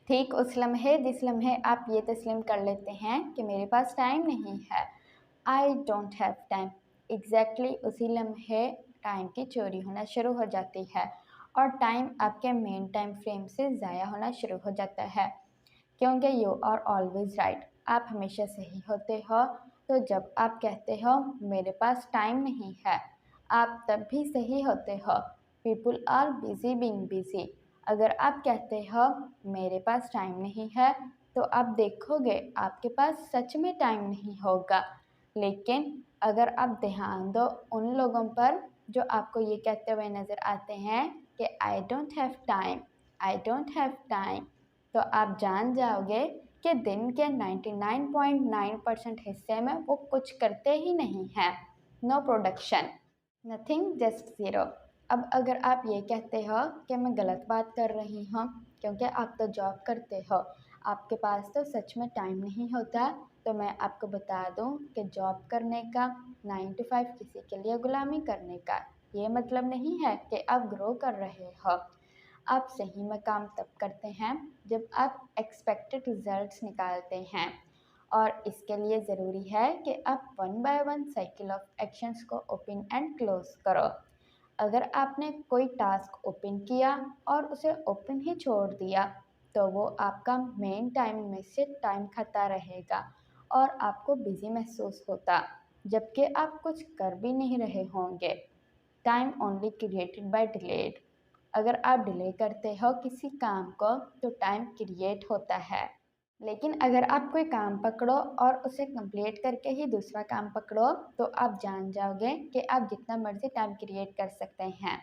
ठीक उस लम्हे जिस लम्हे आप ये तस्लीम कर लेते हैं कि मेरे पास टाइम नहीं है, I don't have time, exactly उसी लम्हे टाइम की चोरी होना शुरू हो जाती है और टाइम आपके मेन टाइम फ्रेम से ज़ाया होना शुरू हो जाता है, क्योंकि यू आर ऑलवेज राइट, आप हमेशा सही होते हो। तो जब आप कहते हो मेरे पास टाइम नहीं है, आप तब भी सही होते हो। People are busy being busy. अगर आप कहते हो मेरे पास टाइम नहीं है, तो आप देखोगे आपके पास सच में टाइम नहीं होगा। लेकिन अगर आप ध्यान दो उन लोगों पर जो आपको ये कहते हुए नज़र आते हैं कि I don't have time, I don't have time, तो आप जान जाओगे कि दिन के 99.9% हिस्से में वो कुछ करते ही नहीं हैं। No production, nothing, just zero. अब अगर आप ये कहते हो कि मैं गलत बात कर रही हूँ क्योंकि आप तो जॉब करते हो, आपके पास तो सच में टाइम नहीं होता, तो मैं आपको बता दूँ कि जॉब करने का 9 to 5 किसी के लिए गुलामी करने का ये मतलब नहीं है कि आप ग्रो कर रहे हो। आप सही में काम तब करते हैं जब आप एक्सपेक्टेड रिजल्ट्स निकालते हैं, और इसके लिए ज़रूरी है कि आप 1 by 1 साइकिल ऑफ एक्शंस को ओपन एंड क्लोज करो। अगर आपने कोई टास्क ओपन किया और उसे ओपन ही छोड़ दिया, तो वो आपका मेन टाइम में से टाइम खाता रहेगा और आपको बिजी महसूस होता, जबकि आप कुछ कर भी नहीं रहे होंगे। Time only created by delayed. अगर आप डिले करते हो किसी काम को, तो टाइम क्रिएट होता है। लेकिन अगर आप कोई काम पकड़ो और उसे कंप्लीट करके ही दूसरा काम पकड़ो, तो आप जान जाओगे कि आप जितना मर्जी टाइम क्रिएट कर सकते हैं।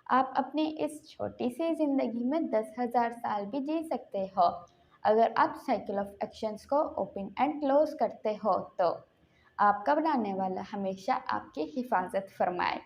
आप अपनी इस छोटी सी ज़िंदगी में 10,000 साल भी जी सकते हो, अगर आप साइकिल ऑफ एक्शंस को ओपन एंड क्लोज करते हो तो। आपका बनाने वाला हमेशा आपकी हिफाजत फरमाए।